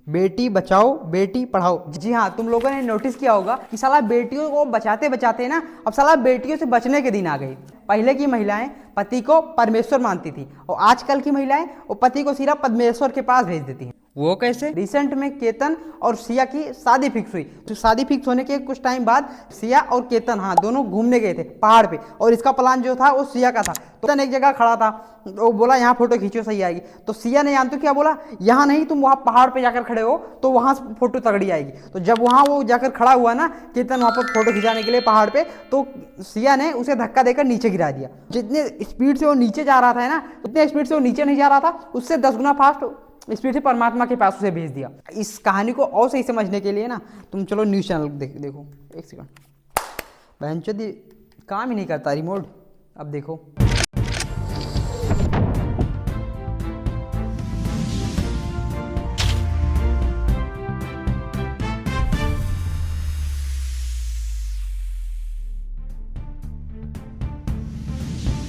बेटी बचाओ बेटी पढ़ाओ। जी हाँ, तुम लोगों ने नोटिस किया होगा कि साला बेटियों को बचाते बचाते ना अब साला बेटियों से बचने के दिन आ गए। पहले की महिलाएं पति को परमेश्वर मानती थी और आजकल की महिलाएं वो पति को सीधा परमेश्वर के पास भेज देती हैं। वो कैसे? रिसेंट में केतन और सिया की शादी फिक्स हुई। तो शादी फिक्स होने के कुछ टाइम बाद सिया और केतन हाँ दोनों घूमने गए थे पहाड़ पे, और इसका प्लान जो था वो सिया का था। तो केतन एक जगह खड़ा था, वो बोला यहाँ फोटो खींचो सही आएगी। तो सिया ने जानते क्या बोला, यहाँ नहीं, तुम वहाँ पहाड़ पे जाकर खड़े हो तो वहाँ फोटो तगड़ी आएगी। तो जब वहाँ वो जाकर खड़ा हुआ ना केतन वहाँ पर फोटो खिंचाने के लिए पहाड़ पे, तो सिया ने उसे धक्का देकर नीचे गिरा दिया। जितने स्पीड से वो नीचे जा रहा था ना, उतने स्पीड से वो नीचे नहीं जा रहा था, उससे 10 गुना फास्ट स्पीड से परमात्मा के पास उसे भेज दिया। इस कहानी को और सही समझने के लिए ना तुम चलो न्यूज़ चैनल देखो। एक सेकंड, बहनचोदी काम ही नहीं करता रिमोट। अब देखो,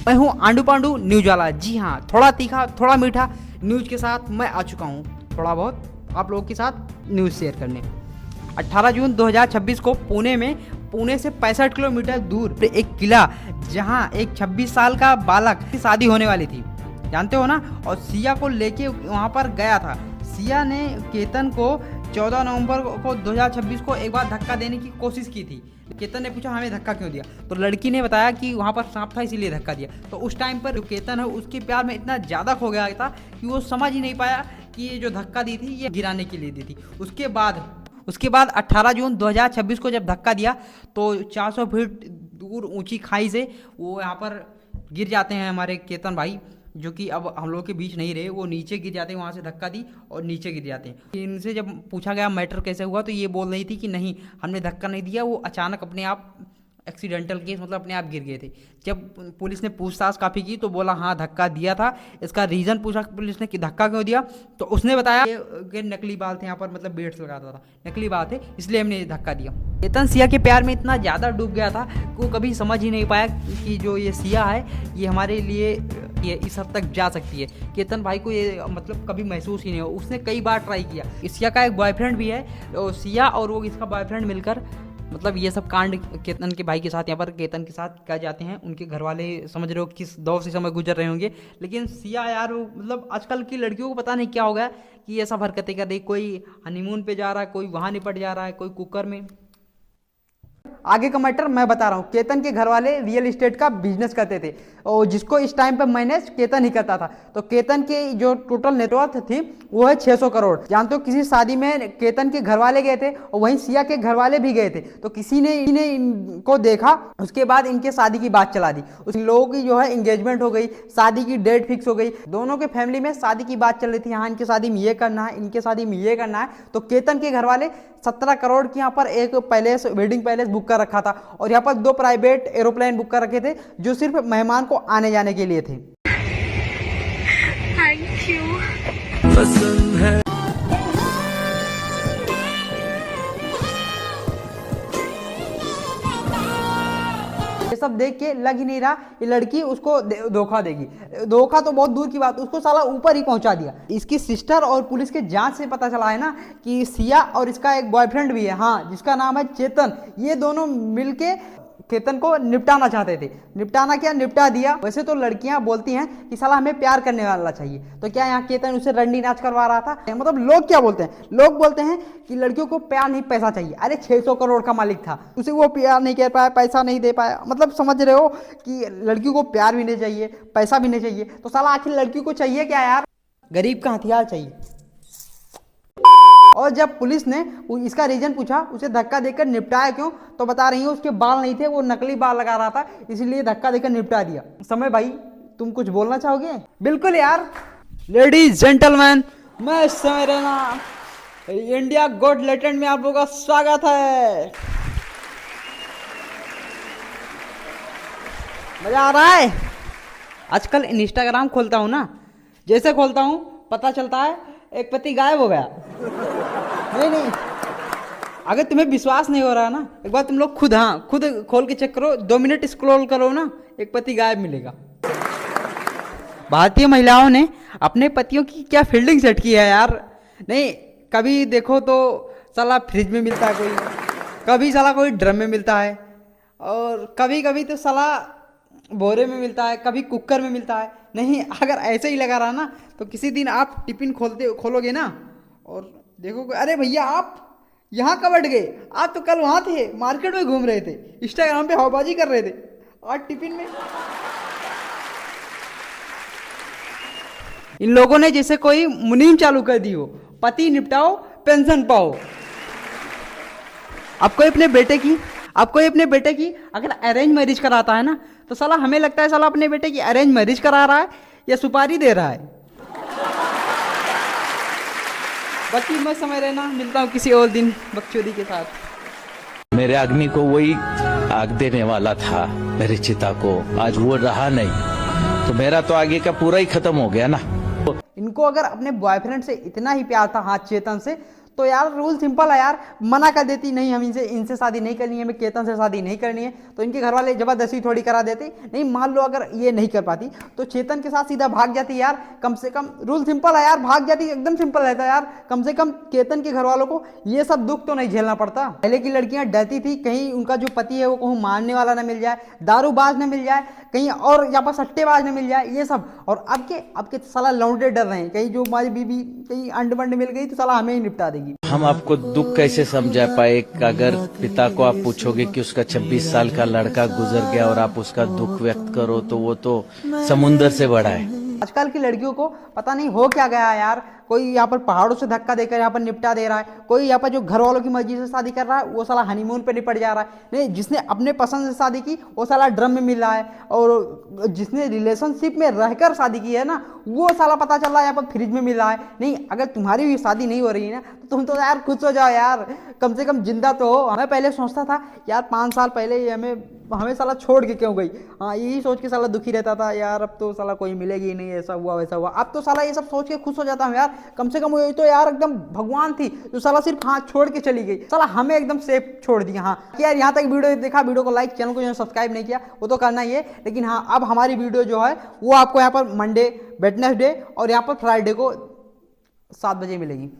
मैं हूं आंडू पांडू न्यूज वाला। जी हाँ, थोड़ा तीखा थोड़ा मीठा न्यूज के साथ मैं आ चुका हूं, थोड़ा बहुत आप लोगों के साथ न्यूज शेयर करने। 18 जून 2026 को पुणे से 65 किलोमीटर दूर एक किला, जहां एक 26 साल का बालक की शादी होने वाली थी, जानते हो ना, और सिया को लेके वहां पर गया था। सिया ने केतन को 14 नवंबर को 2026 को एक बार धक्का देने की कोशिश की थी। केतन ने पूछा हमें धक्का क्यों दिया, तो लड़की ने बताया कि वहाँ पर सांप था इसीलिए धक्का दिया। तो उस टाइम पर जो केतन है उसके प्यार में इतना ज़्यादा खो गया था कि वो समझ ही नहीं पाया कि ये जो धक्का दी थी ये गिराने के लिए दी थी। उसके बाद 18 जून 2026 को जब धक्का दिया तो 400 फीट दूर ऊंची खाई से वो यहाँ पर गिर जाते हैं हमारे केतन भाई, जो कि अब हम लोग के बीच नहीं रहे। वो नीचे गिर जाते हैं, वहाँ से धक्का दी और नीचे गिर जाते हैं। इनसे जब पूछा गया मैटर कैसे हुआ तो ये बोल रही थी कि नहीं हमने धक्का नहीं दिया, वो अचानक अपने आप एक्सीडेंटल केस मतलब अपने आप गिर गए थे। जब पुलिस ने पूछताछ काफ़ी की तो बोला हाँ धक्का दिया था। इसका रीज़न पूछा पुलिस ने कि धक्का क्यों दिया, तो उसने बताया कि नकली बाल थे यहाँ पर, मतलब बेड्स लगाता था, नकली बाल थे इसलिए हमने धक्का दिया। केतन सिया के प्यार में इतना ज़्यादा डूब गया था कि वो कभी समझ ही नहीं पाया कि जो ये सिया है ये हमारे लिए ये इस हद तक जा सकती है। केतन भाई को ये मतलब कभी महसूस ही नहीं हो। उसने कई बार ट्राई किया। सिया का एक बॉयफ्रेंड भी है, तो सिया और वो इसका बॉयफ्रेंड मिलकर मतलब ये सब कांड केतन के भाई के साथ यहाँ पर केतन के साथ क्या जाते हैं। उनके घर वाले समझ रहे हो किस दौर से समय गुजर रहे होंगे। लेकिन सिया यार मतलब आजकल की लड़कियों को पता नहीं क्या हो गया कि ये सब हरकतें कर रही। कोई हनीमून पे जा रहा है, कोई वहाँ निपट जा रहा है, कोई कुकर में। आगे का मैटर मैं बता रहा हूँ। केतन के घर वाले रियल एस्टेट का बिजनेस करते थे और जिसको इस टाइम पे मैनेज केतन ही करता था। तो केतन के जो टोटल नेटवर्थ थी वो है 600 करोड़। जानते हो किसी शादी में केतन के घर वाले गए थे और वहीं सिया के घर वाले भी गए थे। तो किसी ने इनको देखा, उसके बाद इनके शादी की बात चला दी। उस लोगों की जो है एंगेजमेंट हो गई, शादी की डेट फिक्स हो गई। दोनों के फैमिली में शादी की बात चल रही थी, हाँ इनके शादी में ये करना है, इनके शादी में ये करना है। तो केतन के घर वाले 17 करोड़ की यहाँ पर एक पैलेस, वेडिंग पैलेस बुक कर रखा था और यहाँ पर 2 प्राइवेट एरोप्लेन बुक कर रखे थे जो सिर्फ मेहमान को आने जाने के लिए थे। Thank you. ये सब देख के लग ही नहीं रहा ये लड़की उसको धोखा देगी। धोखा तो बहुत दूर की बात, उसको साला ऊपर ही पहुंचा दिया। इसकी सिस्टर और पुलिस के जांच से पता चला है ना कि सिया और इसका एक बॉयफ्रेंड भी है, हाँ जिसका नाम है चेतन। ये दोनों मिलके केतन को निपटाना चाहते थे। निपटाना क्या, निपटा दिया। वैसे तो लड़कियां बोलती हैं कि साला हमें प्यार करने वाला चाहिए, तो क्या यहाँ केतन उसे रंडी नाच करवा रहा था? मतलब लोग क्या बोलते हैं, लोग बोलते हैं कि लड़कियों को प्यार नहीं पैसा चाहिए। अरे 600 करोड़ का मालिक था, उसे वो प्यार नहीं कर पाया, पैसा नहीं दे पाया। मतलब समझ रहे हो कि लड़कियों को प्यार भी नहीं चाहिए, पैसा भी नहीं चाहिए, तो साला आखिर लड़कियों को चाहिए क्या यार? गरीब का हथियार चाहिए। और जब पुलिस ने इसका रीजन पूछा, उसे धक्का देकर निपटाया क्यों, तो बता रही है उसके बाल नहीं थे, वो नकली बाल लगा रहा था, इसलिए धक्का देकर निपटा दिया। समय भाई तुम कुछ बोलना चाहोगे? बिल्कुल यार। लेडीज जेंटलमैन, मैं समय रैना, इंडिया गॉट लेटेंट में आप लोगों का स्वागत है। मजा आ रहा है? आजकल इंस्टाग्राम खोलता हूँ ना, जैसे खोलता हूँ पता चलता है एक पति गायब हो गया। नहीं, अगर तुम्हें विश्वास नहीं हो रहा ना, एक बार तुम लोग खुद खोल के चेक करो, 2 मिनट स्क्रॉल करो ना, एक पति गायब मिलेगा। भारतीय महिलाओं ने अपने पतियों की क्या फील्डिंग सेट की है यार। नहीं कभी देखो तो साला फ्रिज में मिलता है कोई, कभी साला कोई ड्रम में मिलता है, और कभी कभी तो साला बोरे में मिलता है, कभी कुकर में मिलता है। नहीं, अगर ऐसे ही लगा रहा ना तो किसी दिन आप टिफिन खोलोगे ना और देखोगे, अरे भैया आप यहाँ कब अट गए, आप तो कल वहाँ थे, मार्केट में घूम रहे थे, इंस्टाग्राम पे हवाबाजी कर रहे थे, आज टिफिन में। इन लोगों ने जैसे कोई मुनीम चालू कर दी हो, पति निपटाओ पेंशन पाओ। आपको अपने बेटे की अगर अरेंज मैरिज कराता है ना तो साला हमें लगता है साला अपने बेटे की अरेंज मैरिज करा रहा है या सुपारी दे रहा है। बाकी मत समझ रहना, मिलता हूँ किसी और दिन बकचोदी के साथ। मेरे अग्नि को वही आग देने वाला था, मेरी चिता को, आज वो रहा नहीं तो मेरा तो आगे का पूरा ही खत्म हो गया ना। इनको अगर अपने बॉयफ्रेंड से इतना ही प्यार था, हाँ चेतन से, तो यार रूल सिंपल है यार, मना कर देती, नहीं हम इनसे शादी नहीं करनी है, हमें केतन से शादी नहीं करनी है, तो इनके घर वाले जबरदस्ती थोड़ी करा देते। नहीं, मान लो अगर ये नहीं कर पाती तो चेतन के साथ सीधा भाग जाती यार, कम से कम रूल सिंपल है यार, भाग जाती, एकदम सिंपल रहता है यार। कम से कम केतन के घर वालों को ये सब दुख तो नहीं झेलना पड़ता। पहले की लड़कियां डरती थी कहीं उनका जो पति है वो कहूँ मारने वाला ना मिल जाए, दारूबाज ना मिल जाए, कहीं और यहाँ पर सट्टेबाज ना मिल जाए, ये सब। और अब के साला लौंडे डर रहे हैं, कहीं जो हमारी बीबी कहीं अंड बंड मिल गई तो साला हमें ही निपटा देगी। हम आपको दुख कैसे समझा पाए, अगर पिता को आप पूछोगे कि उसका 26 साल का लड़का गुजर गया और आप उसका दुख व्यक्त करो तो वो तो समुंदर से बड़ा है। आजकल की लड़कियों को पता नहीं हो क्या गया है यार, कोई यहाँ पर पहाड़ों से धक्का देकर यहाँ पर निपटा दे रहा है, कोई यहाँ पर जो घर वालों की मर्जी से शादी कर रहा है वो साला हनीमून पे निपट जा रहा है। नहीं, जिसने अपने पसंद से शादी की वो साला ड्रम में मिल रहा है, और जिसने रिलेशनशिप में रहकर शादी की है ना वो साला पता चल रहा है यहाँ पर फ्रिज में मिल रहा है। नहीं, अगर तुम्हारी भी शादी नहीं हो रही है ना तो तुम तो यार खुश हो जाओ यार, कम से कम जिंदा तो हो। मैं पहले सोचता था यार 5 साल पहले ये हमें साला छोड़ के क्यों गई, हाँ यही सोच के साला दुखी रहता था यार, अब तो साला कोई मिलेगी नहीं, ऐसा हुआ वैसा हुआ। अब तो साला ये सब सोच के खुश हो जाता हूँ यार, कम से कम वो तो यार एकदम भगवान थी जो साला सिर्फ हाथ छोड़ के चली गई, साला हमें एकदम सेफ छोड़ दिया। हाँ यार, यहाँ तक वीडियो देखा, वीडियो को लाइक, चैनल को जो सब्सक्राइब नहीं किया वो तो करना ही है, लेकिन हाँ अब हमारी वीडियो जो है वो आपको यहाँ पर मंडे, वेडनेसडे और यहाँ पर फ्राइडे को 7 बजे मिलेगी।